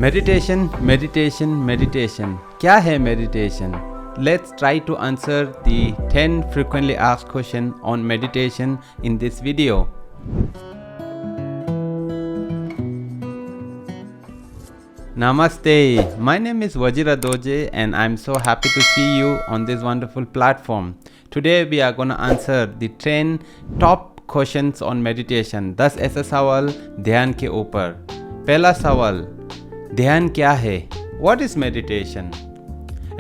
Meditation, meditation, meditation. क्या है meditation? Let's try to answer the 10 frequently asked questions on meditation in this video. Namaste. My name is Vajira Dorjey and I'm so happy to see you on this wonderful platform. Today we are going to answer the 10 top questions on meditation. 10 ऐसे सवाल ध्यान के ऊपर. पहला सवाल, ध्यान क्या है? What is meditation?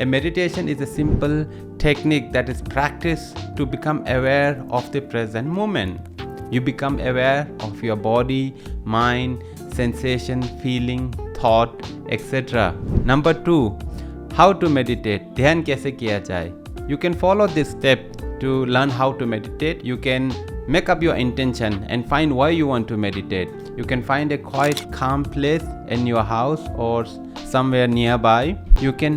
A meditation is a simple technique that is practiced to become aware of the present moment. You become aware of your body, mind, sensation, feeling, thought, etc. Number 2, how to meditate? ध्यान कैसे किया जाए? You can follow this step to learn how to meditate. You can make up your intention and find why you want to meditate. You can find a quiet, calm place in your house or somewhere nearby. You can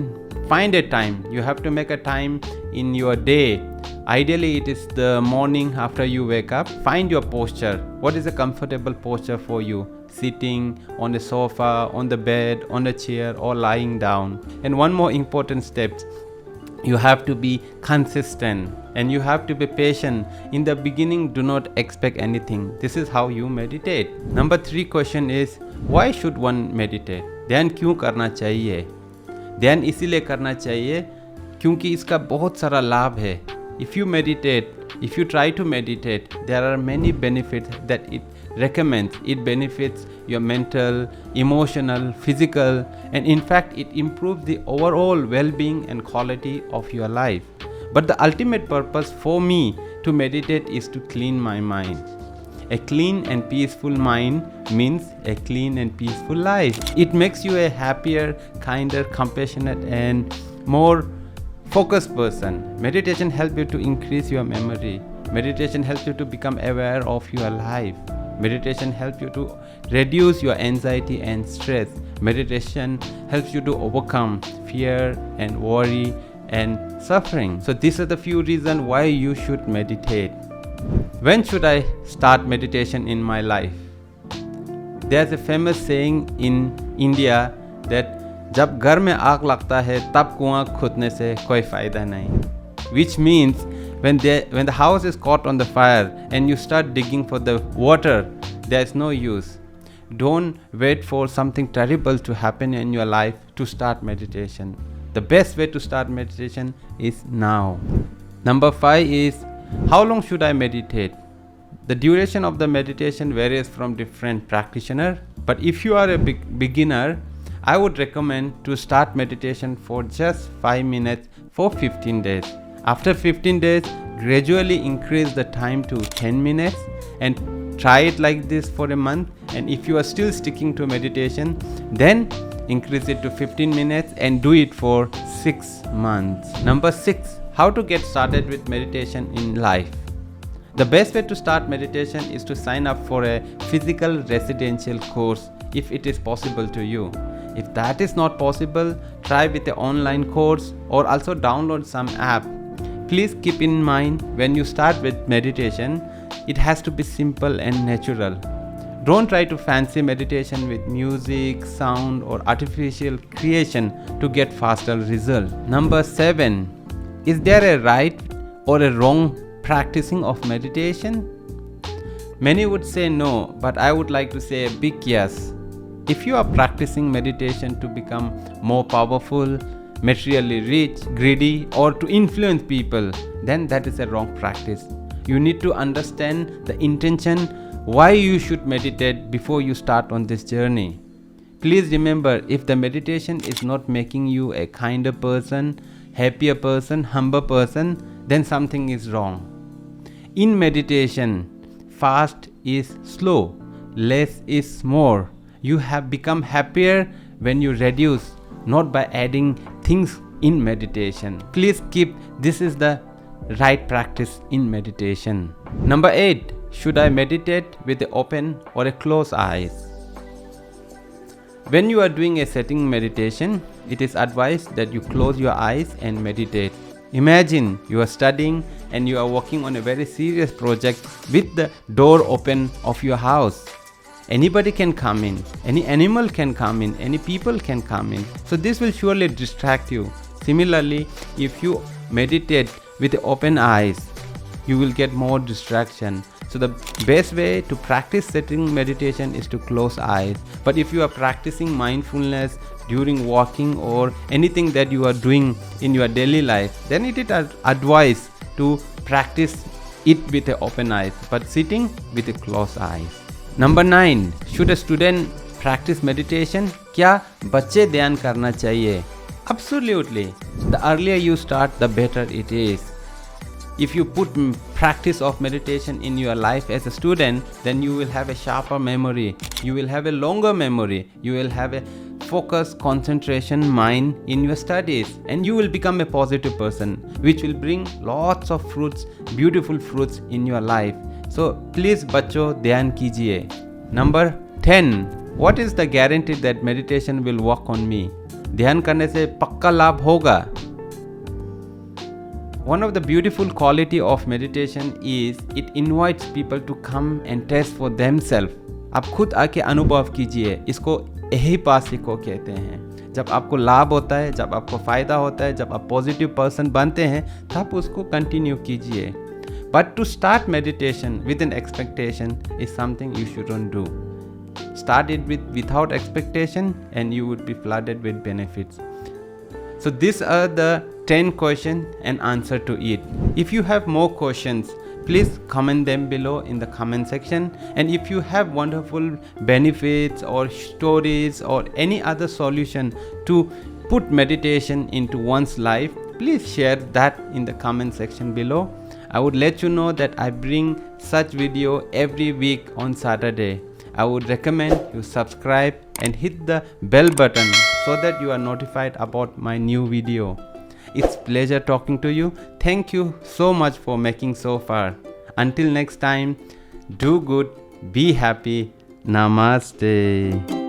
find a time. You have to make a time in your day. Ideally, it is the morning after you wake up. Find your posture. What is a comfortable posture for you? Sitting on the sofa, on the bed, on a chair, or lying down. And one more important step, you have to be consistent and you have to be patient. In the beginning, do not expect anything. This is how you meditate. Number 3 question is, why should one meditate? ध्यान क्यों करना चाहिए? ध्यान इसीलिए करना चाहिए क्योंकि इसका बहुत सारा लाभ है. If you meditate, if you try to meditate, there are many benefits that it recommends. It benefits your mental, emotional, physical, and in fact it improves the overall well-being and quality of your life. But the ultimate purpose for me to meditate is to clean my mind. A clean and peaceful mind means a clean and peaceful life. It makes you a happier, kinder, compassionate, and more focused person. Meditation helps you to increase your memory. Meditation helps you to become aware of your life. Meditation helps you to reduce your anxiety and stress. Meditation helps you to overcome fear and worry and suffering. So these are the few reasons why you should meditate. When should I start meditation in my life? There's a famous saying in India that जब घर में आग लगता है तब कुआं खोदने से कोई फायदा नहीं. Which means when the house is caught on the fire and you start digging for the water, there is no use. Don't wait for something terrible to happen in your life to start meditation. The best way to start meditation is now. Number 5 is, how long should I meditate? The duration of the meditation varies from different practitioners, but if you are a beginner, I would recommend to start meditation for just 5 minutes for 15 days. After 15 days, gradually increase the time to 10 minutes and try it like this for a month. And if you are still sticking to meditation, then increase it to 15 minutes and do it for 6 months. Number 6, how to get started with meditation in life. The best way to start meditation is to sign up for a physical residential course if it is possible to you. If that is not possible, try with an online course or also download some app. Please keep in mind, when you start with meditation, it has to be simple and natural. Don't try to fancy meditation with music, sound, or artificial creation to get faster results. Number 7, is there a right or a wrong practicing of meditation? Many would say no, but I would like to say a big yes. If you are practicing meditation to become more powerful, materially rich, greedy, or to influence people, then that is a wrong practice. You need to understand the intention why you should meditate before you start on this journey. Please remember, if the meditation is not making you a kinder person, happier person, humble person, then something is wrong. In meditation, fast is slow, less is more. You have become happier when you reduce, not by adding things in meditation. Please keep this is the right practice in meditation. Number 8, should I meditate with the open or a closed eyes? When you are doing a sitting meditation, it is advised that you close your eyes and meditate. Imagine you are studying and you are working on a very serious project with the door open of your house. anybody can come in, any animal can come in, any people can come in. So this will surely distract you. Similarly, if you meditate with open eyes, you will get more distraction. So the best way to practice sitting meditation is to close eyes. But if you are practicing mindfulness during walking or anything that you are doing in your daily life, then it is advised to practice it with the open eyes, but sitting with the closed eyes. Number 9, should a student practice meditation? क्या बच्चे ध्यान करना चाहिए? Absolutely. The earlier you start, the better it is. If you put practice of meditation in your life as a student, then you will have a sharper memory, you will have a longer memory, you will have a focus, concentration mind in your studies, and you will become a positive person, which will bring lots of fruits, beautiful fruits in your life. So please बच्चों ध्यान कीजिए. Number 10, what is the guarantee that meditation will work on me? ध्यान करने से पक्का लाभ होगा. One of the beautiful quality of meditation is it invites people to come and test for themselves. आप खुद आके अनुभव कीजिए. इसको यही पासिको कहते हैं. जब आपको लाभ होता है, जब आपको फ़ायदा होता है, जब आप पॉजिटिव पर्सन बनते हैं, तब उसको कंटिन्यू कीजिए. But to start meditation with an expectation is something you shouldn't do. Start it without expectation and you would be flooded with benefits. So these are the 10 questions and answer to it. If you have more questions, please comment them below in the comment section. And if you have wonderful benefits or stories or any other solution to put meditation into one's life, please share that in the comment section below. I would let you know that I bring such video every week on Saturday. I would recommend you subscribe and hit the bell button so that you are notified about my new video. It's pleasure talking to you. Thank you so much for making so far. Until next time, do good, be happy. Namaste.